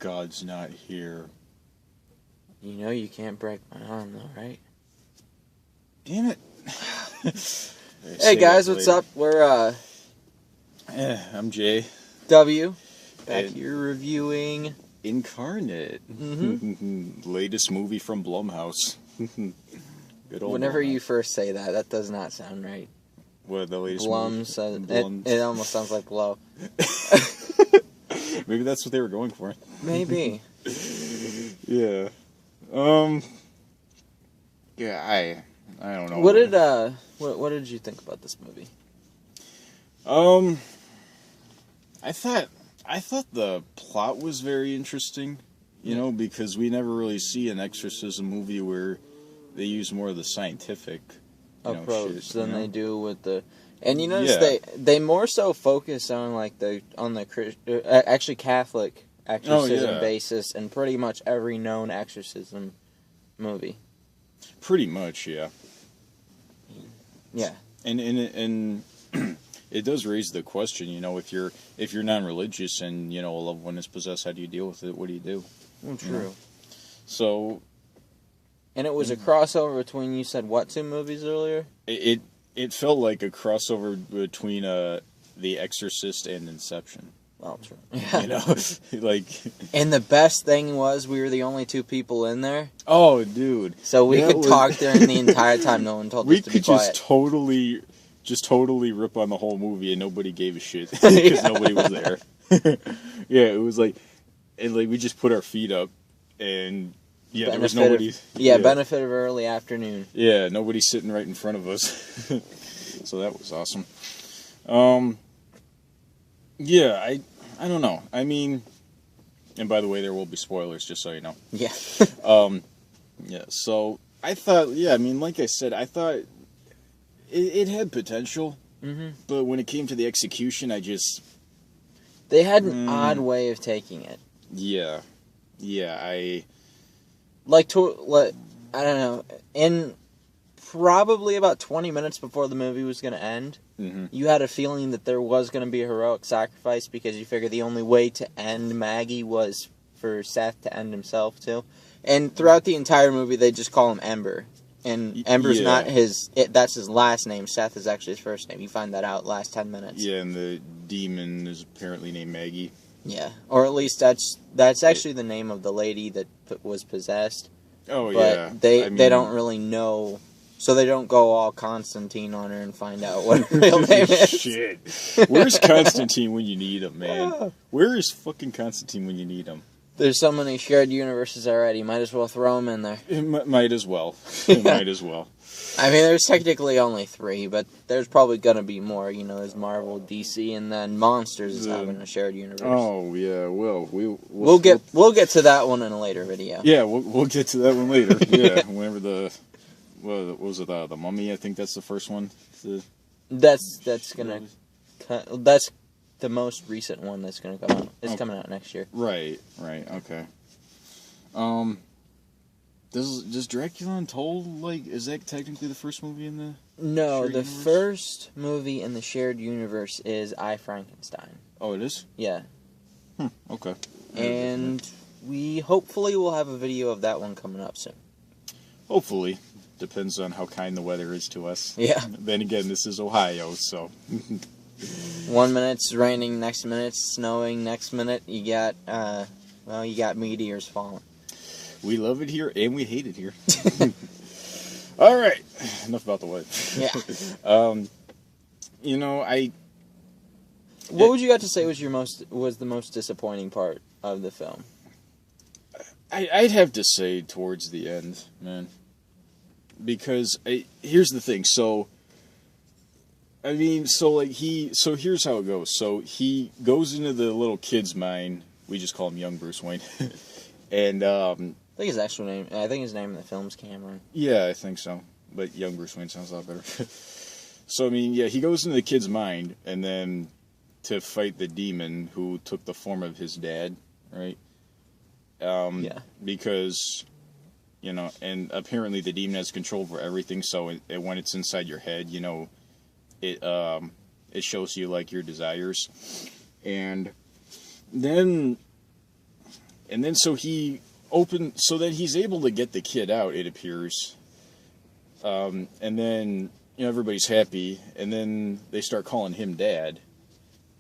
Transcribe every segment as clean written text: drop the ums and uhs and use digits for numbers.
God's not here. You know you can't break my arm, though, right? Damn it. Hey, guys, what's up? We're, I'm Jay. W. Back here reviewing... Incarnate. Mm-hmm. Latest movie from Blumhouse. Good old Whenever Blumhouse. you first say that, that does not sound right. What, the latest Blums. movie? It almost sounds like blow. Maybe that's what they were going for. Maybe. Yeah. Yeah, I don't know. What did you think about this movie? I thought the plot was very interesting, you know, because we never really see an exorcism movie where they use more of the scientific approach shit, than they do with the... And you notice Yeah. they more so focus on actually Catholic exorcism basis in pretty much every known exorcism movie. Pretty much, yeah. Yeah. And it does raise the question, you know, if you're non-religious and, you know, a loved one is possessed, how do you deal with it? What do you do? Well, true. You know? So... And it was a crossover between, you said what, 2 movies earlier? It felt like a crossover between The Exorcist and Inception. Well, true. You know, like... And the best thing was we were the only 2 people in there. Oh, dude. So we could talk during the entire time. No one told us to be quiet. We could just totally rip on the whole movie and nobody gave a shit because nobody was there. Yeah, it was like... And like we just put our feet up and... Yeah, there was nobody... benefit of early afternoon. Yeah, nobody sitting right in front of us. So that was awesome. Yeah, I don't know. I mean... And by the way, there will be spoilers, just so you know. Yeah. Yeah, so I thought... Yeah, I mean, like I said, I thought it had potential. Mm-hmm. But when it came to the execution, I just... They had an odd way of taking it. Yeah. Yeah, I don't know, in probably about 20 minutes before the movie was going to end, you had a feeling that there was going to be a heroic sacrifice because you figured the only way to end Maggie was for Seth to end himself too. And throughout the entire movie, they just call him Ember. And Ember's not that's his last name. Seth is actually his first name. You find that out last 10 minutes. Yeah, and the demon is apparently named Maggie. Yeah, or at least that's actually the name of the lady that was possessed. Oh, but yeah. They don't really know, so they don't go all Constantine on her and find out what her real name is. Shit. Where's Constantine when you need him, man? Where is fucking Constantine when you need him? There's so many shared universes already, might as well throw them in there. It might as well. It might as well. I mean, there's technically only 3, but there's probably gonna be more. You know, there's Marvel, DC, and then Monsters is having a shared universe. Oh yeah, well we'll get to that one in a later video. Yeah, we'll get to that one later. Yeah, whenever what was it? The Mummy. I think that's the first one. That's the most recent one that's gonna come out. It's coming out next year. Right. Okay. Does Dracula Untold, like, is that technically the first movie in the No, the universe? first movie in the shared universe is I, Frankenstein. Oh, it is? Yeah. Okay. And we hopefully will have a video of that one coming up soon. Hopefully. Depends on how kind the weather is to us. Yeah. Then again, this is Ohio, so... 1 minute it's raining, next minute it's snowing, next minute you got meteors falling. We love it here, and we hate it here. All right, enough about the weather. Yeah. You know, What would you got to say was the most disappointing part of the film? I'd have to say towards the end, man, because here's the thing. So, I mean, so here's how it goes. So he goes into the little kid's mind. We just call him Young Bruce Wayne, and I think his actual name. I think his name in the film's Cameron. Yeah, I think so. But Young Bruce Wayne sounds a lot better. So I mean, yeah, he goes into the kid's mind, and then to fight the demon who took the form of his dad, right? Yeah. Because, you know, and apparently the demon has control over everything. So when it's inside your head, you know, it shows you like your desires, and then And then so then he's able to get the kid out, it appears. And then, everybody's happy, and then they start calling him Dad.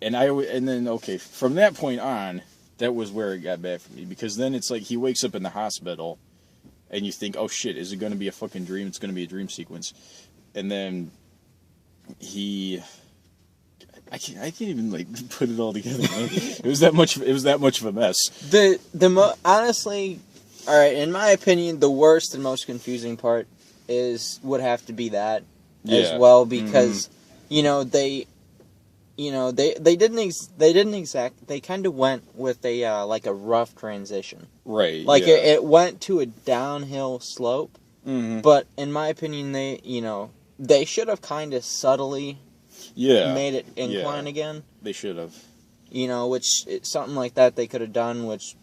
And then, okay, from that point on, that was where it got bad for me, because then it's like he wakes up in the hospital, and you think, oh shit, is it going to be a fucking dream? It's going to be a dream sequence. And then I can't even put it all together, man. It was that much of a mess. Honestly, all right, in my opinion, the worst and most confusing part would have to be that as well, because they kind of went with a rough transition. Right. It went to a downhill slope. Mm-hmm. But in my opinion, they should have kind of subtly made it incline again. They should have. Something like that they could have done, which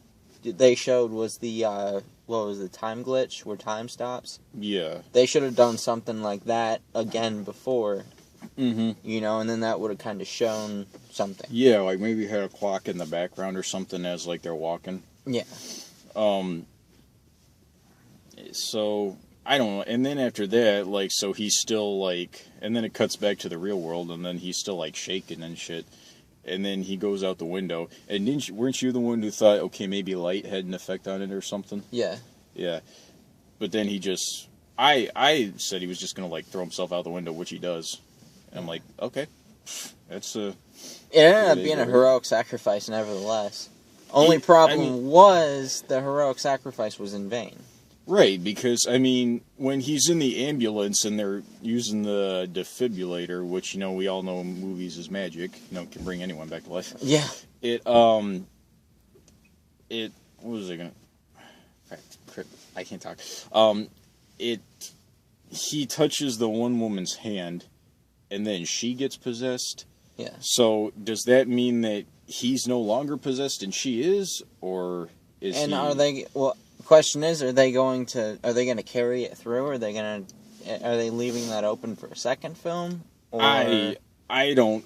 they showed was the time glitch where time stops. Yeah. They should have done something like that again before. Mm-hmm. And then that would have kind of shown something. Yeah, like maybe had a clock in the background or something as they're walking. Yeah. So I don't know. And then after that, so he's still and then it cuts back to the real world, and then he's still shaking and shit. And then he goes out the window. And weren't you the one who thought, okay, maybe light had an effect on it or something? Yeah. Yeah. But then he just, I said he was just gonna throw himself out the window, which he does. And I'm like, okay, that's It ended up being a heroic sacrifice, nevertheless. Only problem was the heroic sacrifice was in vain. Right, because, when he's in the ambulance and they're using the defibrillator, which, we all know in movies is magic, can bring anyone back to life. Yeah. What was I gonna... I can't talk. He touches the one woman's hand, and then she gets possessed. Yeah. So, does that mean that he's no longer possessed and she is, or is he... Are they... Well, the question is, are they going to carry it through, or are they leaving that open for a second film? Or... I don't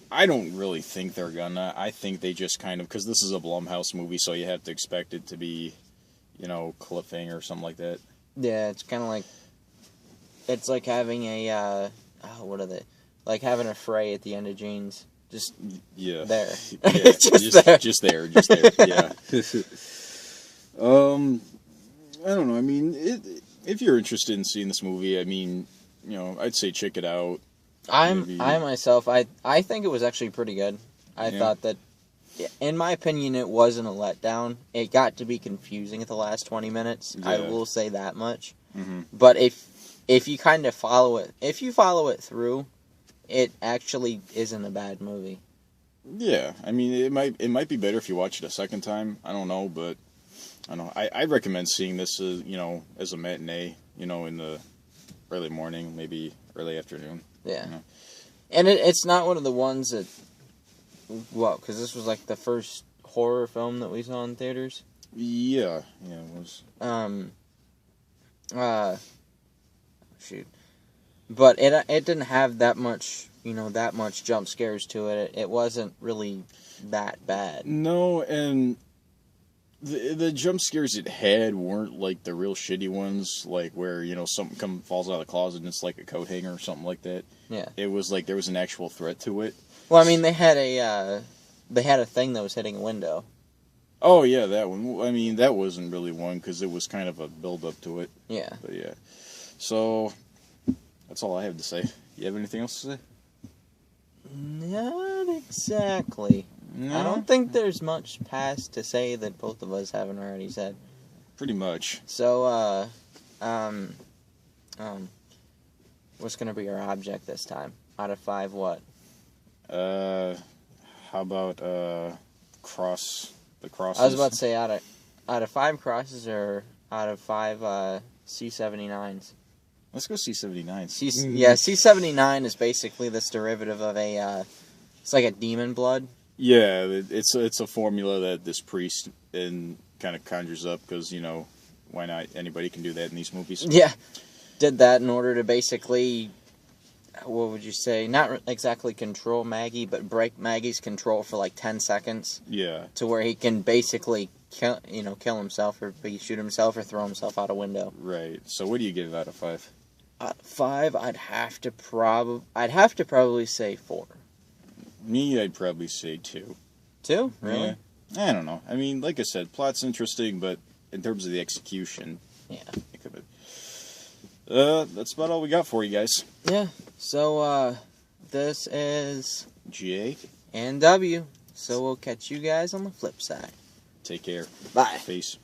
really think they're gonna. I think they just kind of, because this is a Blumhouse movie, so you have to expect it to be, cliffhanger or something like that. Yeah, it's kind of like, it's like having a, what are they? Like having a fray at the end of jeans. Just there. Yeah, just there. Yeah. I don't know. If you're interested in seeing this movie, I'd say check it out. I think it was actually pretty good. I thought that, in my opinion, it wasn't a letdown. It got to be confusing at the last 20 minutes. Yeah. I will say that much. Mm-hmm. But if you kind of follow it through, it actually isn't a bad movie. Yeah, it might be better if you watch it a second time. I don't know, but I don't know. I recommend seeing this as a matinee, in the early morning, maybe early afternoon. Yeah. And it's not one of the ones that, because this was the first horror film that we saw in theaters. Yeah, it was. Shoot. But it didn't have that much jump scares to it. It wasn't really that bad. No, and the jump scares it had weren't the real shitty ones, where something falls out of the closet and it's like a coat hanger or something like that. Yeah. It was there was an actual threat to it. Well, they had a thing that was hitting a window. Oh yeah, that one. That wasn't really one because it was kind of a build up to it. Yeah. But yeah. So that's all I have to say. You have anything else to say? Not exactly. No? I don't think there's much past to say that both of us haven't already said. Pretty much. So, what's gonna be our object this time? Out of 5, what? How about the crosses? I was about to say out of 5 crosses or out of 5 C79s. Let's go C79. Yeah, C79 is basically this derivative of it's like a demon blood. Yeah, it's a formula that this priest kind of conjures up because, why not? Anybody can do that in these movies. Yeah, did that in order to basically, what would you say, not exactly control Maggie, but break Maggie's control for 10 seconds. Yeah. To where he can basically kill himself or shoot himself or throw himself out a window. Right. So what do you give it out of 5? 5, I'd have to probably say 4. Me, I'd probably say 2. 2? Really? Yeah. I don't know. I mean, like I said, plot's interesting, but in terms of the execution, yeah, it could have. That's about all we got for you guys. Yeah. So this is J and W. So we'll catch you guys on the flip side. Take care. Bye. Peace.